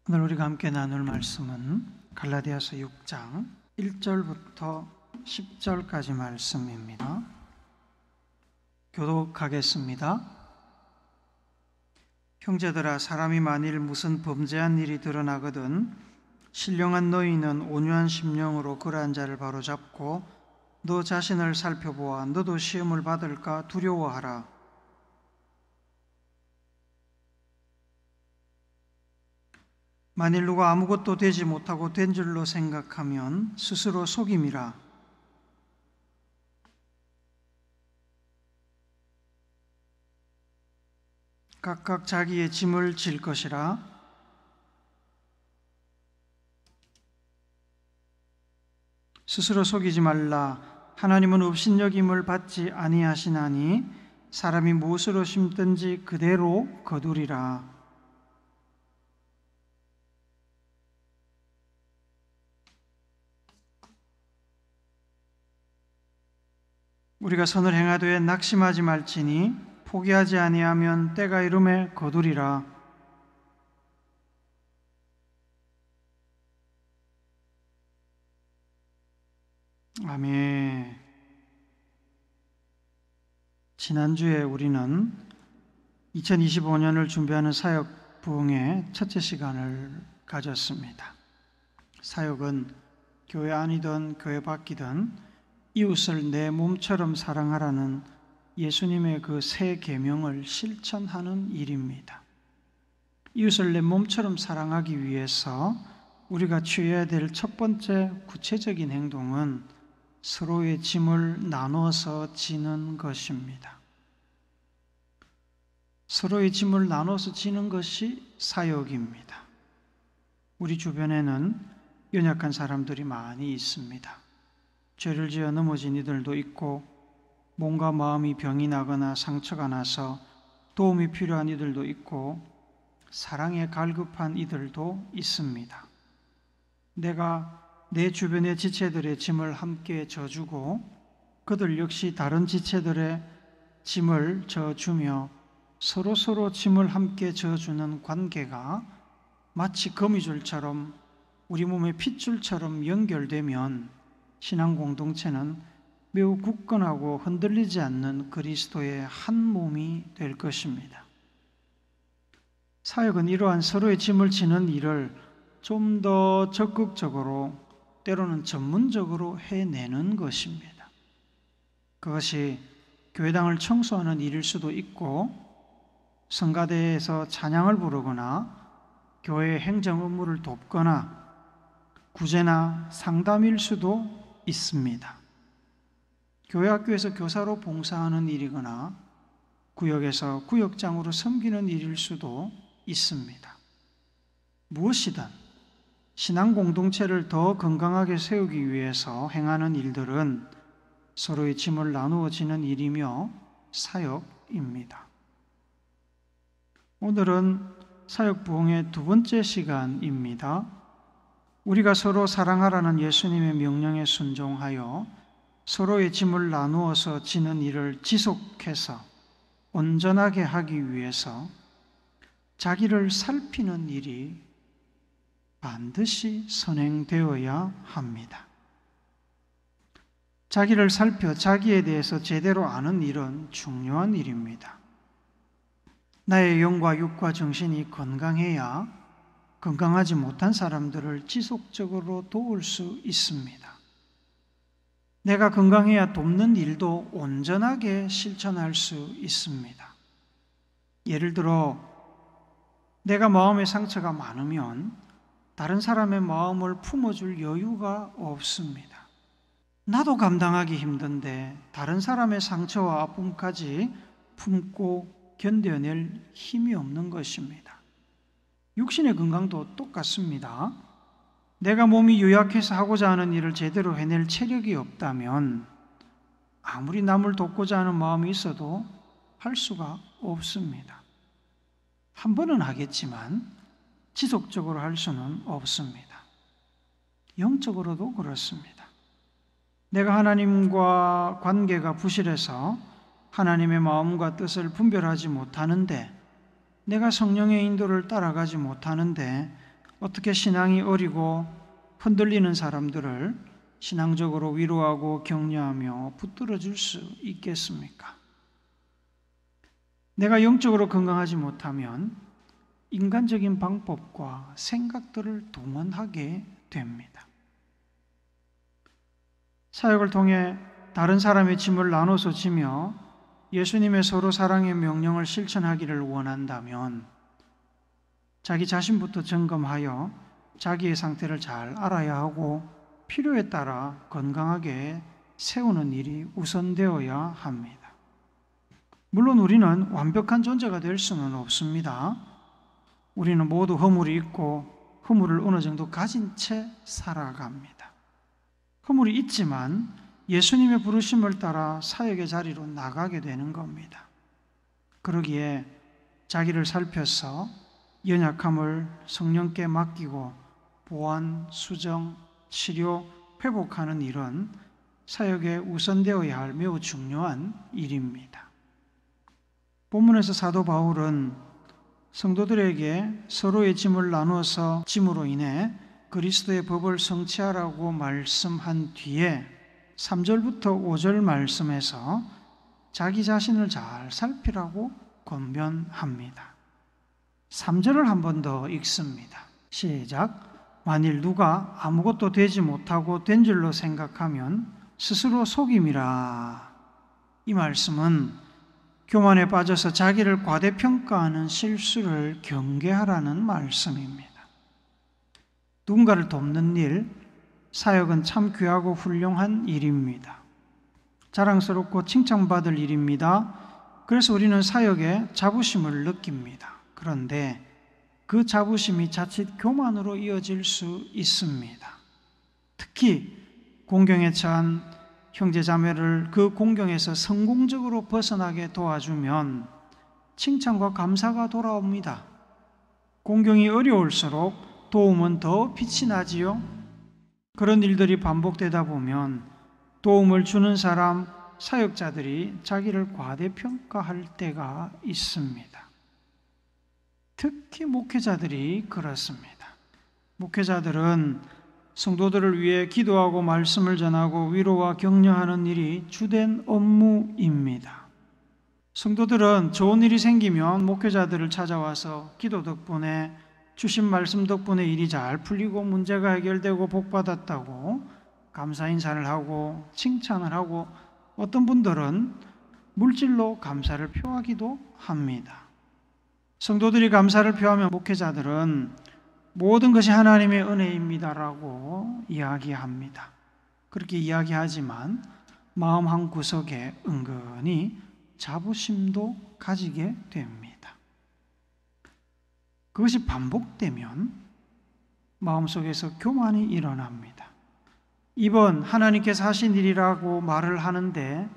오늘 우리가 함께 나눌 말씀은 갈라디아서 6장 1절부터 10절까지 말씀입니다. 교독하겠습니다. 형제들아, 사람이 만일 무슨 범죄한 일이 드러나거든 신령한 너희는 온유한 심령으로 그러한 자를 바로잡고 너 자신을 살펴보아 너도 시험을 받을까 두려워하라. 만일 누가 아무것도 되지 못하고 된 줄로 생각하면 스스로 속임이라. 각각 자기의 짐을 질 것이라. 스스로 속이지 말라. 하나님은 업신여김을 받지 아니하시나니 사람이 무엇으로 심든지 그대로 거두리라. 우리가 선을 행하되 낙심하지 말지니 포기하지 아니하면 때가 이름에 거두리라. 아멘. 지난주에 우리는 2025년을 준비하는 사역 부흥의 첫째 시간을 가졌습니다. 사역은 교회 안이든 교회 밖이든 이웃을 내 몸처럼 사랑하라는 예수님의 그 새 계명을 실천하는 일입니다. 이웃을 내 몸처럼 사랑하기 위해서 우리가 취해야 될 첫 번째 구체적인 행동은 서로의 짐을 나눠서 지는 것입니다. 서로의 짐을 나눠서 지는 것이 사역입니다. 우리 주변에는 연약한 사람들이 많이 있습니다. 죄를 지어 넘어진 이들도 있고 몸과 마음이 병이 나거나 상처가 나서 도움이 필요한 이들도 있고 사랑에 갈급한 이들도 있습니다. 내가 내 주변의 지체들의 짐을 함께 져주고 그들 역시 다른 지체들의 짐을 져주며 서로 짐을 함께 져주는 관계가 마치 거미줄처럼 우리 몸의 핏줄처럼 연결되면 신앙 공동체는 매우 굳건하고 흔들리지 않는 그리스도의 한 몸이 될 것입니다. 사역은 이러한 서로의 짐을 지는 일을 좀 더 적극적으로 때로는 전문적으로 해내는 것입니다. 그것이 교회당을 청소하는 일일 수도 있고 성가대에서 찬양을 부르거나 교회의 행정 업무를 돕거나 구제나 상담일 수도 있습니다. 교회 학교에서 교사로 봉사하는 일이거나 구역에서 구역장으로 섬기는 일일 수도 있습니다. 무엇이든 신앙 공동체를 더 건강하게 세우기 위해서 행하는 일들은 서로의 짐을 나누어 지는 일이며 사역입니다. 오늘은 사역 부흥의 두 번째 시간입니다. 우리가 서로 사랑하라는 예수님의 명령에 순종하여 서로의 짐을 나누어서 지는 일을 지속해서 온전하게 하기 위해서 자기를 살피는 일이 반드시 선행되어야 합니다. 자기를 살펴 자기에 대해서 제대로 아는 일은 중요한 일입니다. 나의 영과 육과 정신이 건강해야 건강하지 못한 사람들을 지속적으로 도울 수 있습니다. 내가 건강해야 돕는 일도 온전하게 실천할 수 있습니다. 예를 들어 내가 마음의 상처가 많으면 다른 사람의 마음을 품어줄 여유가 없습니다. 나도 감당하기 힘든데 다른 사람의 상처와 아픔까지 품고 견뎌낼 힘이 없는 것입니다. 육신의 건강도 똑같습니다. 내가 몸이 요약해서 하고자 하는 일을 제대로 해낼 체력이 없다면 아무리 남을 돕고자 하는 마음이 있어도 할 수가 없습니다. 한 번은 하겠지만 지속적으로 할 수는 없습니다. 영적으로도 그렇습니다. 내가 하나님과 관계가 부실해서 하나님의 마음과 뜻을 분별하지 못하는데, 내가 성령의 인도를 따라가지 못하는데 어떻게 신앙이 어리고 흔들리는 사람들을 신앙적으로 위로하고 격려하며 붙들어 줄 수 있겠습니까? 내가 영적으로 건강하지 못하면 인간적인 방법과 생각들을 동원하게 됩니다. 사역을 통해 다른 사람의 짐을 나눠서 지며 예수님의 서로 사랑의 명령을 실천하기를 원한다면 자기 자신부터 점검하여 자기의 상태를 잘 알아야 하고 필요에 따라 건강하게 세우는 일이 우선되어야 합니다. 물론 우리는 완벽한 존재가 될 수는 없습니다. 우리는 모두 허물이 있고 허물을 어느 정도 가진 채 살아갑니다. 허물이 있지만 예수님의 부르심을 따라 사역의 자리로 나가게 되는 겁니다. 그러기에 자기를 살펴서 연약함을 성령께 맡기고 보완, 수정, 치료, 회복하는 일은 사역에 우선되어야 할 매우 중요한 일입니다. 본문에서 사도 바울은 성도들에게 서로의 짐을 나누어서 짐으로 인해 그리스도의 법을 성취하라고 말씀한 뒤에 3절부터 5절 말씀에서 자기 자신을 잘 살피라고 권면합니다. 3절을 한 번 더 읽습니다. 시작. 만일 누가 아무것도 되지 못하고 된 줄로 생각하면 스스로 속임이라. 이 말씀은 교만에 빠져서 자기를 과대평가하는 실수를 경계하라는 말씀입니다. 누군가를 돕는 일, 사역은 참 귀하고 훌륭한 일입니다. 자랑스럽고 칭찬받을 일입니다. 그래서 우리는 사역에 자부심을 느낍니다. 그런데 그 자부심이 자칫 교만으로 이어질 수 있습니다. 특히 공경에 처한 형제자매를 그 공경에서 성공적으로 벗어나게 도와주면 칭찬과 감사가 돌아옵니다. 공경이 어려울수록 도움은 더 빛이 나지요. 그런 일들이 반복되다 보면 도움을 주는 사람, 사역자들이 자기를 과대평가할 때가 있습니다. 특히 목회자들이 그렇습니다. 목회자들은 성도들을 위해 기도하고 말씀을 전하고 위로와 격려하는 일이 주된 업무입니다. 성도들은 좋은 일이 생기면 목회자들을 찾아와서 기도 덕분에 주신 말씀 덕분에 일이 잘 풀리고 문제가 해결되고 복받았다고 감사 인사를 하고 칭찬을 하고 어떤 분들은 물질로 감사를 표하기도 합니다. 성도들이 감사를 표하면 목회자들은 모든 것이 하나님의 은혜입니다라고 이야기합니다. 그렇게 이야기하지만 마음 한구석에 은근히 자부심도 가지게 됩니다. 그것이 반복되면 마음속에서 교만이 일어납니다. 이번 하나님께서 하신 일이라고 말을 하는데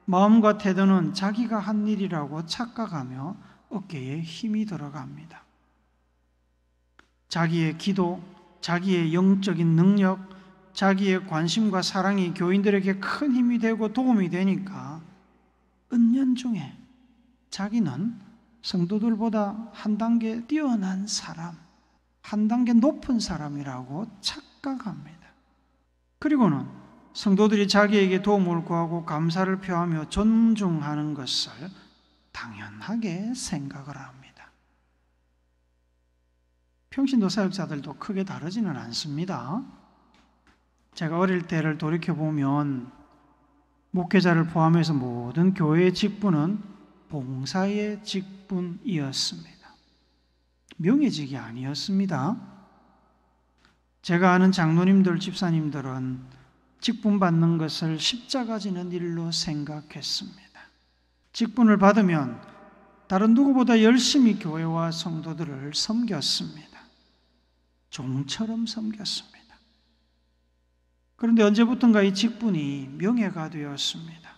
마음과 태도는 자기가 한 일이라고 착각하며 어깨에 힘이 들어갑니다. 자기의 기도, 자기의 영적인 능력, 자기의 관심과 사랑이 교인들에게 큰 힘이 되고 도움이 되니까 은연중에 자기는 성도들보다 한 단계 뛰어난 사람, 한 단계 높은 사람이라고 착각합니다. 그리고는 성도들이 자기에게 도움을 구하고 감사를 표하며 존중하는 것을 당연하게 생각을 합니다. 평신도 사역자들도 크게 다르지는 않습니다. 제가 어릴 때를 돌이켜보면 목회자를 포함해서 모든 교회의 직분은 봉사의 직분이었습니다. 명예직이 아니었습니다. 제가 아는 장로님들, 집사님들은 직분 받는 것을 십자가 지는 일로 생각했습니다. 직분을 받으면 다른 누구보다 열심히 교회와 성도들을 섬겼습니다. 종처럼 섬겼습니다. 그런데 언제부턴가 이 직분이 명예가 되었습니다.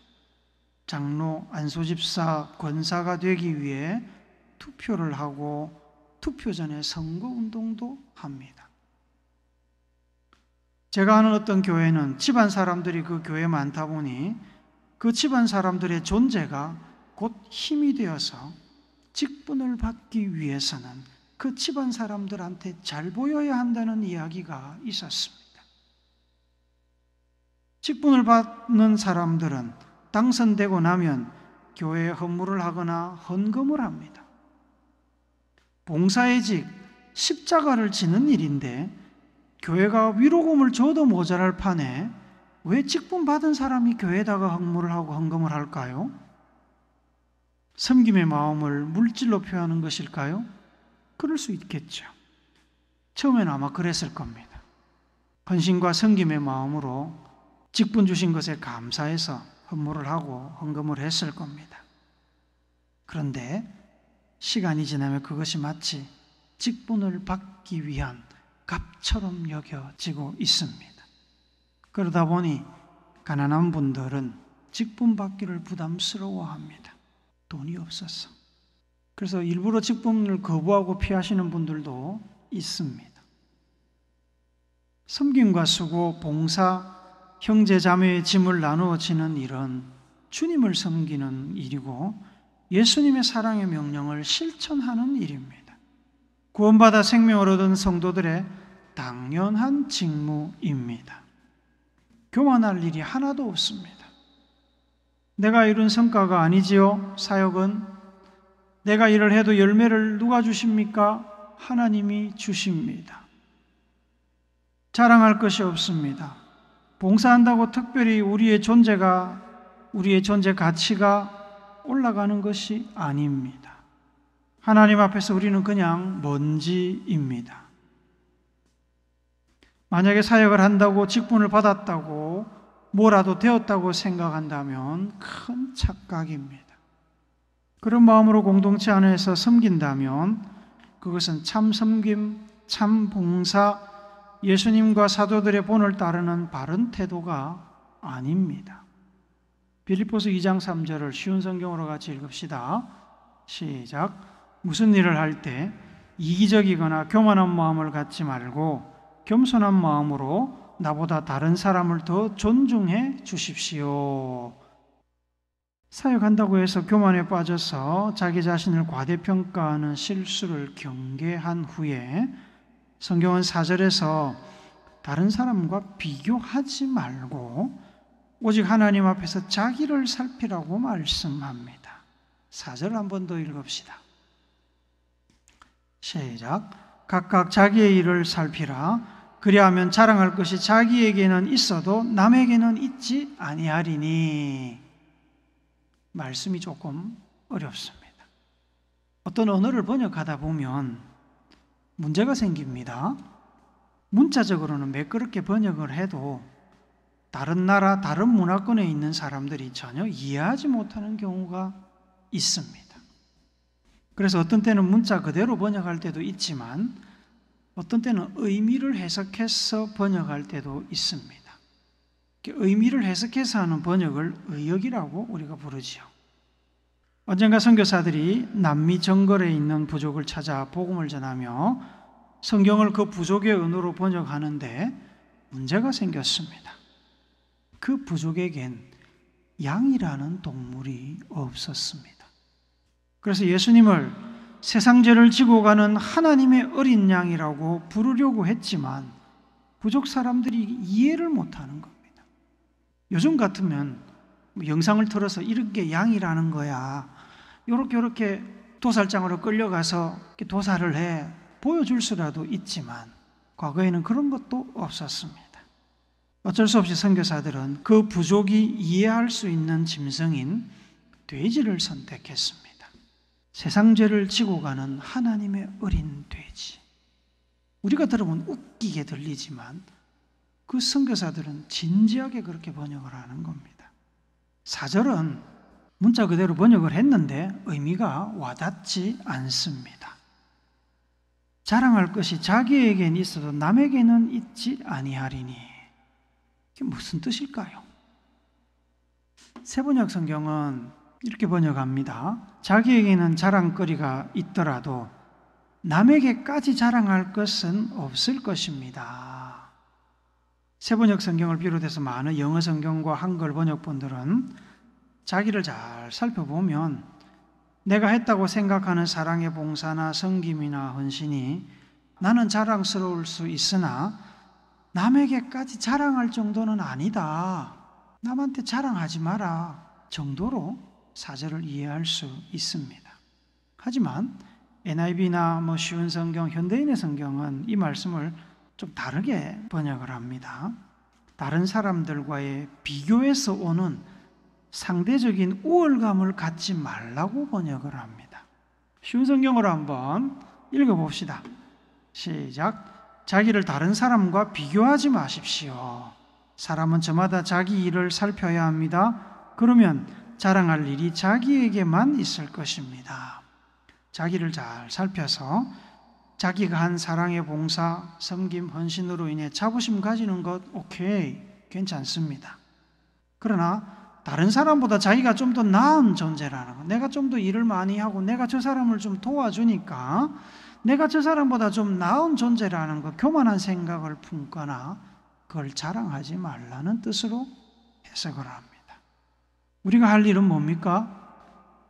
장로, 안수집사, 권사가 되기 위해 투표를 하고 투표 전에 선거운동도 합니다. 제가 아는 어떤 교회는 집안 사람들이 그 교회에 많다 보니 그 집안 사람들의 존재가 곧 힘이 되어서 직분을 받기 위해서는 그 집안 사람들한테 잘 보여야 한다는 이야기가 있었습니다. 직분을 받는 사람들은 당선되고 나면 교회에 헌물을 하거나 헌금을 합니다. 봉사의 직, 십자가를 지는 일인데 교회가 위로금을 줘도 모자랄 판에 왜 직분 받은 사람이 교회에다가 헌물을 하고 헌금을 할까요? 섬김의 마음을 물질로 표하는 것일까요? 그럴 수 있겠죠. 처음에는 아마 그랬을 겁니다. 헌신과 섬김의 마음으로 직분 주신 것에 감사해서 헌물을 하고 헌금을 했을 겁니다. 그런데 시간이 지나면 그것이 마치 직분을 받기 위한 값처럼 여겨지고 있습니다. 그러다 보니 가난한 분들은 직분 받기를 부담스러워합니다. 돈이 없어서. 그래서 일부러 직분을 거부하고 피하시는 분들도 있습니다. 섬김과 수고, 봉사, 형제 자매의 짐을 나누어 지는 일은 주님을 섬기는 일이고 예수님의 사랑의 명령을 실천하는 일입니다. 구원받아 생명을 얻은 성도들의 당연한 직무입니다. 교만할 일이 하나도 없습니다. 내가 이룬 성과가 아니지요, 사역은. 내가 일을 해도 열매를 누가 주십니까? 하나님이 주십니다. 자랑할 것이 없습니다. 봉사한다고 특별히 우리의 존재 가치가 올라가는 것이 아닙니다. 하나님 앞에서 우리는 그냥 먼지입니다. 만약에 사역을 한다고 직분을 받았다고 뭐라도 되었다고 생각한다면 큰 착각입니다. 그런 마음으로 공동체 안에서 섬긴다면 그것은 참 섬김, 참 봉사, 예수님과 사도들의 본을 따르는 바른 태도가 아닙니다. 빌립보서 2장 3절을 쉬운 성경으로 같이 읽읍시다. 시작. 무슨 일을 할 때 이기적이거나 교만한 마음을 갖지 말고 겸손한 마음으로 나보다 다른 사람을 더 존중해 주십시오. 사역한다고 해서 교만에 빠져서 자기 자신을 과대평가하는 실수를 경계한 후에 성경은 4절에서 다른 사람과 비교하지 말고 오직 하나님 앞에서 자기를 살피라고 말씀합니다. 4절 한 번 더 읽읍시다. 시작. 각각 자기의 일을 살피라. 그리하면 자랑할 것이 자기에게는 있어도 남에게는 있지 아니하리니. 말씀이 조금 어렵습니다. 어떤 언어를 번역하다 보면 문제가 생깁니다. 문자적으로는 매끄럽게 번역을 해도 다른 나라, 다른 문화권에 있는 사람들이 전혀 이해하지 못하는 경우가 있습니다. 그래서 어떤 때는 문자 그대로 번역할 때도 있지만 어떤 때는 의미를 해석해서 번역할 때도 있습니다. 의미를 해석해서 하는 번역을 의역이라고 우리가 부르지요. 언젠가 선교사들이 남미 정글에 있는 부족을 찾아 복음을 전하며 성경을 그 부족의 언어로 번역하는데 문제가 생겼습니다. 그 부족에겐 양이라는 동물이 없었습니다. 그래서 예수님을 세상 죄를 지고 가는 하나님의 어린 양이라고 부르려고 했지만 부족 사람들이 이해를 못하는 겁니다. 요즘 같으면 영상을 틀어서 이런 게 양이라는 거야, 이렇게 도살장으로 끌려가서 도살을 해 보여줄 수라도 있지만 과거에는 그런 것도 없었습니다. 어쩔 수 없이 선교사들은 그 부족이 이해할 수 있는 짐승인 돼지를 선택했습니다. 세상 죄를 지고 가는 하나님의 어린 돼지. 우리가 들으면 웃기게 들리지만 그 선교사들은 진지하게 그렇게 번역을 하는 겁니다. 4절은 문자 그대로 번역을 했는데 의미가 와닿지 않습니다. 자랑할 것이 자기에게는 있어도 남에게는 있지 아니하리니. 이게 무슨 뜻일까요? 세번역 성경은 이렇게 번역합니다. 자기에게는 자랑거리가 있더라도 남에게까지 자랑할 것은 없을 것입니다. 세번역 성경을 비롯해서 많은 영어 성경과 한글 번역본들은 자기를 잘 살펴보면 내가 했다고 생각하는 사랑의 봉사나 섬김이나 헌신이 나는 자랑스러울 수 있으나 남에게까지 자랑할 정도는 아니다. 남한테 자랑하지 마라 정도로 사절을 이해할 수 있습니다. 하지만 NIV나 쉬운 성경, 현대인의 성경은 이 말씀을 좀 다르게 번역을 합니다. 다른 사람들과의 비교에서 오는 상대적인 우월감을 갖지 말라고 번역을 합니다. 쉬운 성경으로 한번 읽어봅시다. 시작. 자기를 다른 사람과 비교하지 마십시오. 사람은 저마다 자기 일을 살펴야 합니다. 그러면 자랑할 일이 자기에게만 있을 것입니다. 자기를 잘 살펴서 자기가 한 사랑의 봉사, 섬김, 헌신으로 인해 자부심 가지는 것 오케이, 괜찮습니다. 그러나 다른 사람보다 자기가 좀 더 나은 존재라는 것, 내가 좀 더 일을 많이 하고 내가 저 사람을 좀 도와주니까 내가 저 사람보다 좀 나은 존재라는 것, 교만한 생각을 품거나 그걸 자랑하지 말라는 뜻으로 해석을 합니다. 우리가 할 일은 뭡니까?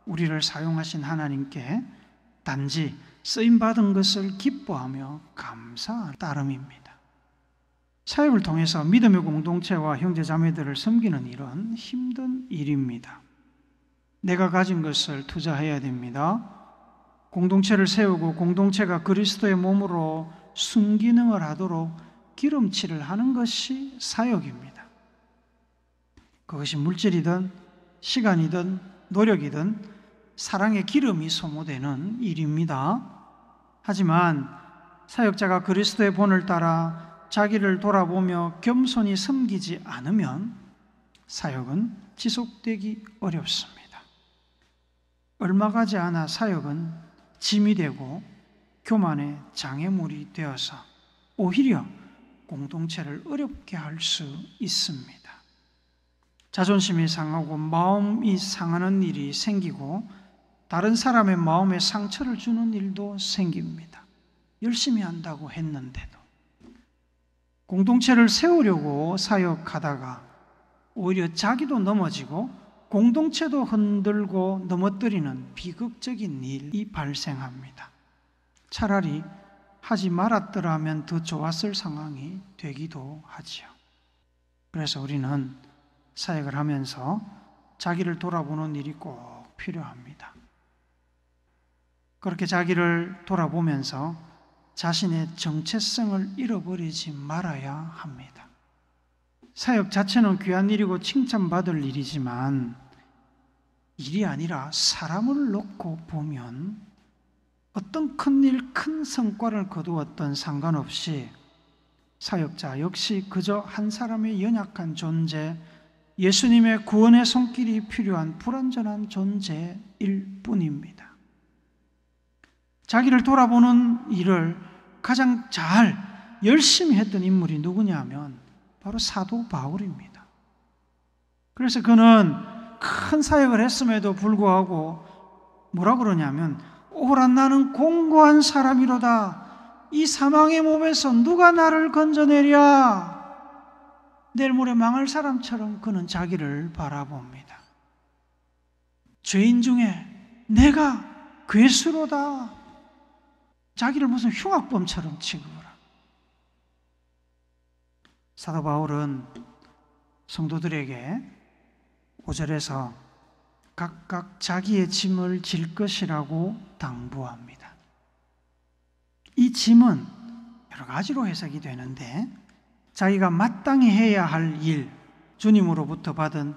우리를 사용하신 하나님께 단지 쓰임받은 것을 기뻐하며 감사할 따름입니다. 사역을 통해서 믿음의 공동체와 형제자매들을 섬기는 일은 힘든 일입니다. 내가 가진 것을 투자해야 됩니다. 공동체를 세우고 공동체가 그리스도의 몸으로 순기능을 하도록 기름칠을 하는 것이 사역입니다. 그것이 물질이든 시간이든 노력이든 사랑의 기름이 소모되는 일입니다. 하지만 사역자가 그리스도의 본을 따라 자기를 돌아보며 겸손히 섬기지 않으면 사역은 지속되기 어렵습니다. 얼마 가지 않아 사역은 짐이 되고 교만의 장애물이 되어서 오히려 공동체를 어렵게 할 수 있습니다. 자존심이 상하고 마음이 상하는 일이 생기고 다른 사람의 마음에 상처를 주는 일도 생깁니다. 열심히 한다고 했는데도 공동체를 세우려고 사역하다가 오히려 자기도 넘어지고 공동체도 흔들고 넘어뜨리는 비극적인 일이 발생합니다. 차라리 하지 말았더라면 더 좋았을 상황이 되기도 하지요. 그래서 우리는 사역을 하면서 자기를 돌아보는 일이 꼭 필요합니다. 그렇게 자기를 돌아보면서 자신의 정체성을 잃어버리지 말아야 합니다. 사역 자체는 귀한 일이고 칭찬받을 일이지만 일이 아니라 사람을 놓고 보면 어떤 큰일, 큰 성과를 거두었던 상관없이 사역자 역시 그저 한 사람의 연약한 존재, 예수님의 구원의 손길이 필요한 불완전한 존재일 뿐입니다. 자기를 돌아보는 일을 가장 잘 열심히 했던 인물이 누구냐 하면 바로 사도 바울입니다. 그래서 그는 큰 사역을 했음에도 불구하고 뭐라 그러냐면 오라 나는 공고한 사람이로다. 이 사망의 몸에서 누가 나를 건져내랴. 내일 모레 망할 사람처럼 그는 자기를 바라봅니다. 죄인 중에 내가 괴수로다. 자기를 무슨 흉악범처럼 취급을 합니다. 사도 바울은 성도들에게 5절에서 각각 자기의 짐을 질 것이라고 당부합니다. 이 짐은 여러 가지로 해석이 되는데 자기가 마땅히 해야 할 일, 주님으로부터 받은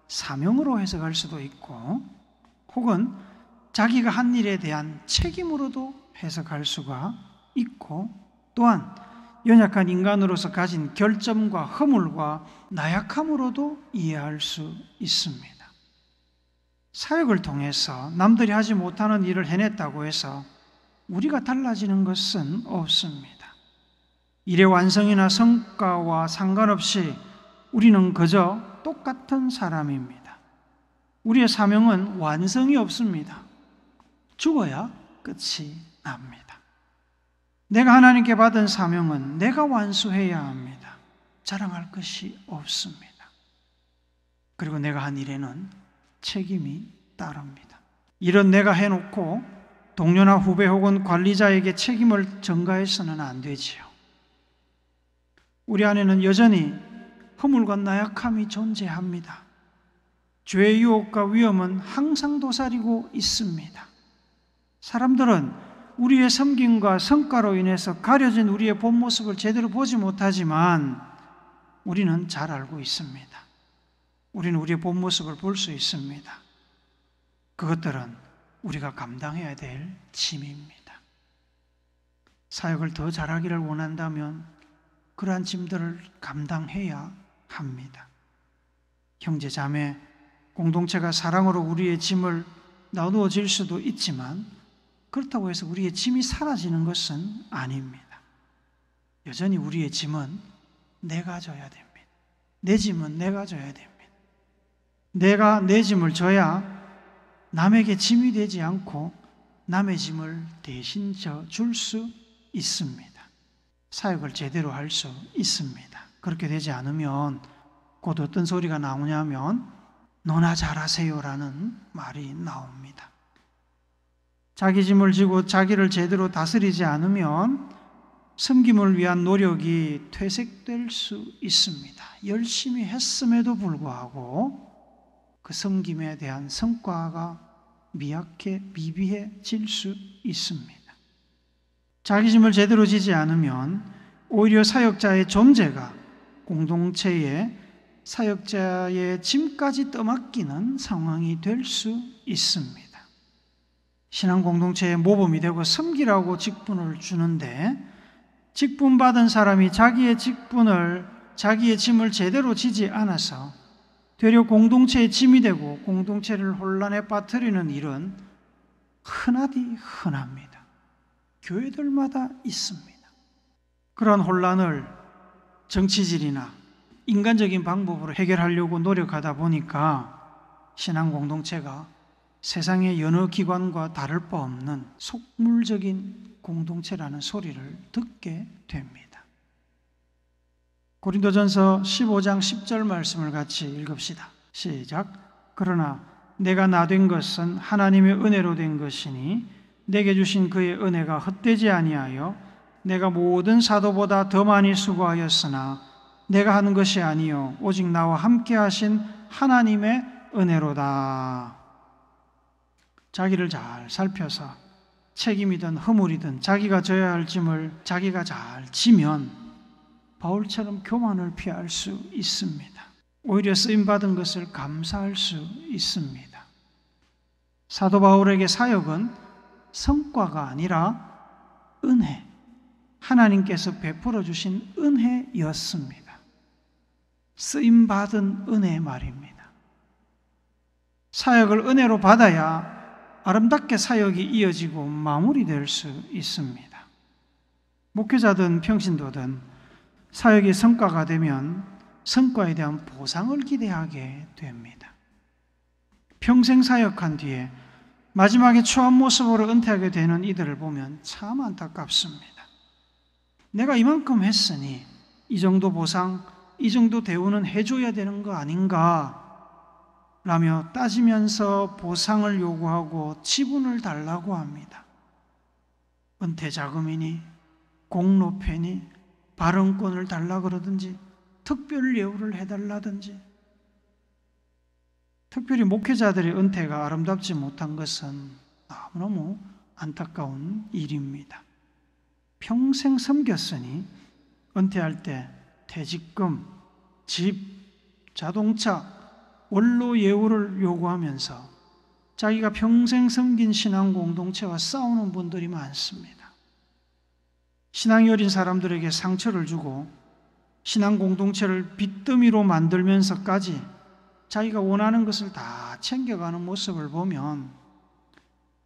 사명으로 해석할 수도 있고 혹은 자기가 한 일에 대한 책임으로도 해석할 수가 있고 또한 연약한 인간으로서 가진 결점과 허물과 나약함으로도 이해할 수 있습니다. 사역을 통해서 남들이 하지 못하는 일을 해냈다고 해서 우리가 달라지는 것은 없습니다. 일의 완성이나 성과와 상관없이 우리는 그저 똑같은 사람입니다. 우리의 사명은 완성이 없습니다. 죽어야 끝이 납니다. 내가 하나님께 받은 사명은 내가 완수해야 합니다. 자랑할 것이 없습니다. 그리고 내가 한 일에는 책임이 따릅니다. 일은 내가 해놓고 동료나 후배 혹은 관리자에게 책임을 전가해서는 안 되지요. 우리 안에는 여전히 허물과 나약함이 존재합니다. 죄의 유혹과 위험은 항상 도사리고 있습니다. 사람들은 우리의 섬김과 성과로 인해서 가려진 우리의 본 모습을 제대로 보지 못하지만 우리는 잘 알고 있습니다. 우리는 우리의 본 모습을 볼 수 있습니다. 그것들은 우리가 감당해야 될 짐입니다. 사역을 더 잘하기를 원한다면 그러한 짐들을 감당해야 합니다. 형제, 자매, 공동체가 사랑으로 우리의 짐을 나누어 질 수도 있지만 그렇다고 해서 우리의 짐이 사라지는 것은 아닙니다. 여전히 우리의 짐은 내가 져야 됩니다. 내 짐은 내가 져야 됩니다. 내가 내 짐을 져야 남에게 짐이 되지 않고 남의 짐을 대신 줄 수 있습니다. 사역을 제대로 할 수 있습니다. 그렇게 되지 않으면 곧 어떤 소리가 나오냐면 너나 잘하세요라는 말이 나옵니다. 자기 짐을 지고 자기를 제대로 다스리지 않으면 섬김을 위한 노력이 퇴색될 수 있습니다. 열심히 했음에도 불구하고 그 섬김에 대한 성과가 미비해질 수 있습니다. 자기 짐을 제대로 지지 않으면 오히려 사역자의 존재가 공동체에 사역자의 짐까지 떠맡기는 상황이 될 수 있습니다. 신앙 공동체의 모범이 되고 섬기라고 직분을 주는데 직분받은 사람이 자기의 짐을 제대로 지지 않아서 되려 공동체의 짐이 되고 공동체를 혼란에 빠뜨리는 일은 흔하디 흔합니다. 교회들마다 있습니다. 그런 혼란을 정치질이나 인간적인 방법으로 해결하려고 노력하다 보니까 신앙 공동체가 세상의 여느 기관과 다를 바 없는 속물적인 공동체라는 소리를 듣게 됩니다. 고린도전서 15장 10절 말씀을 같이 읽읍시다. 시작. 그러나 내가 나된 것은 하나님의 은혜로 된 것이니 내게 주신 그의 은혜가 헛되지 아니하여 내가 모든 사도보다 더 많이 수고하였으나 내가 하는 것이 아니요 오직 나와 함께 하신 하나님의 은혜로다. 자기를 잘 살펴서 책임이든 허물이든 자기가 져야 할 짐을 자기가 잘 지면 바울처럼 교만을 피할 수 있습니다. 오히려 쓰임받은 것을 감사할 수 있습니다. 사도 바울에게 사역은 성과가 아니라 은혜, 하나님께서 베풀어 주신 은혜였습니다. 쓰임받은 은혜 말입니다. 사역을 은혜로 받아야 아름답게 사역이 이어지고 마무리될 수 있습니다. 목회자든 평신도든 사역이 성과가 되면 성과에 대한 보상을 기대하게 됩니다. 평생 사역한 뒤에 마지막에 추한 모습으로 은퇴하게 되는 이들을 보면 참 안타깝습니다. 내가 이만큼 했으니 이 정도 보상, 이 정도 대우는 해줘야 되는 거 아닌가 라며 따지면서 보상을 요구하고 지분을 달라고 합니다. 은퇴 자금이니 공로패니 발언권을 달라 그러든지 특별 예우를 해달라든지. 특별히 목회자들의 은퇴가 아름답지 못한 것은 너무너무 안타까운 일입니다. 평생 섬겼으니 은퇴할 때 퇴직금, 집, 자동차, 원로 예우를 요구하면서 자기가 평생 섬긴 신앙 공동체와 싸우는 분들이 많습니다. 신앙이 어린 사람들에게 상처를 주고 신앙 공동체를 빚더미로 만들면서까지 자기가 원하는 것을 다 챙겨가는 모습을 보면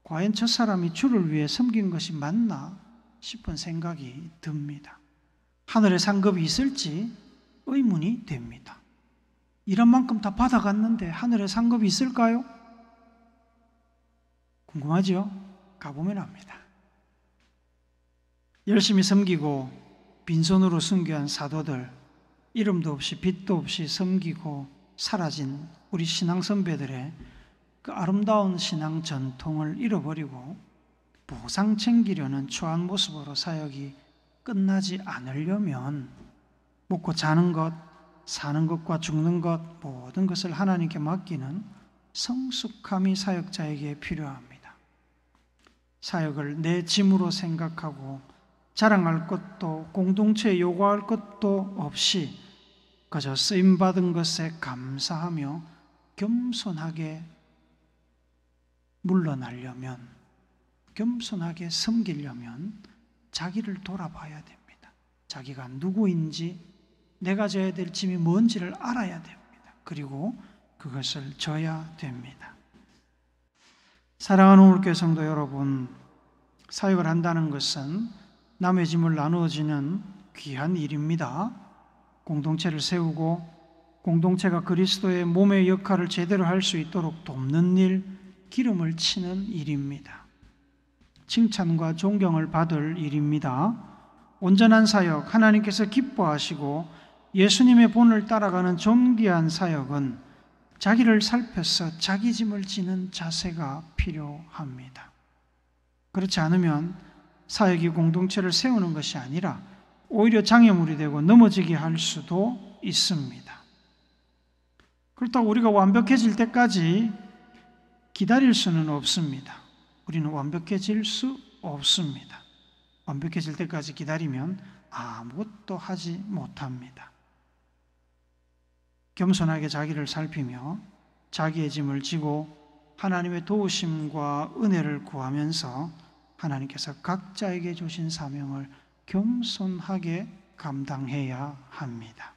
과연 저 사람이 주를 위해 섬긴 것이 맞나 싶은 생각이 듭니다. 하늘에 상급이 있을지 의문이 됩니다. 이런 만큼 다 받아갔는데 하늘에 상급이 있을까요? 궁금하죠? 가보면 압니다. 열심히 섬기고 빈손으로 순교한 사도들, 이름도 없이 빛도 없이 섬기고 사라진 우리 신앙 선배들의 그 아름다운 신앙 전통을 잃어버리고 보상 챙기려는 추한 모습으로 사역이 끝나지 않으려면 먹고 자는 것, 사는 것과 죽는 것 모든 것을 하나님께 맡기는 성숙함이 사역자에게 필요합니다. 사역을 내 짐으로 생각하고 자랑할 것도 공동체에 요구할 것도 없이 그저 쓰임받은 것에 감사하며 겸손하게 물러나려면, 겸손하게 섬기려면 자기를 돌아봐야 됩니다. 자기가 누구인지, 내가 져야 될 짐이 뭔지를 알아야 됩니다. 그리고 그것을 져야 됩니다. 사랑하는 우리 교회 성도 여러분, 사역을 한다는 것은 남의 짐을 나누어지는 귀한 일입니다. 공동체를 세우고 공동체가 그리스도의 몸의 역할을 제대로 할 수 있도록 돕는 일, 기름을 치는 일입니다. 칭찬과 존경을 받을 일입니다. 온전한 사역, 하나님께서 기뻐하시고 예수님의 본을 따라가는 존귀한 사역은 자기를 살펴서 자기 짐을 지는 자세가 필요합니다. 그렇지 않으면 사역이 공동체를 세우는 것이 아니라 오히려 장애물이 되고 넘어지게 할 수도 있습니다. 그렇다고 우리가 완벽해질 때까지 기다릴 수는 없습니다. 우리는 완벽해질 수 없습니다. 완벽해질 때까지 기다리면 아무것도 하지 못합니다. 겸손하게 자기를 살피며 자기의 짐을 지고 하나님의 도우심과 은혜를 구하면서 하나님께서 각자에게 주신 사명을 겸손하게 감당해야 합니다.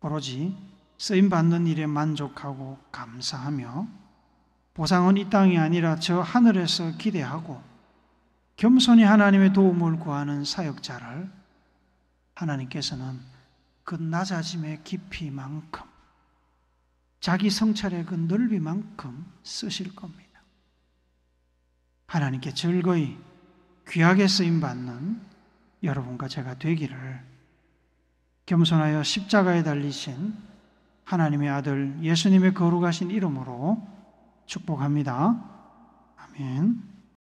오로지 쓰임받는 일에 만족하고 감사하며 보상은 이 땅이 아니라 저 하늘에서 기대하고 겸손히 하나님의 도움을 구하는 사역자를 하나님께서는 그 낮아짐의 깊이만큼, 자기 성찰의 그 넓이만큼 쓰실 겁니다. 하나님께 즐거이 귀하게 쓰임받는 여러분과 제가 되기를 겸손하여 십자가에 달리신 하나님의 아들 예수님의 거룩하신 이름으로 축복합니다. 아멘.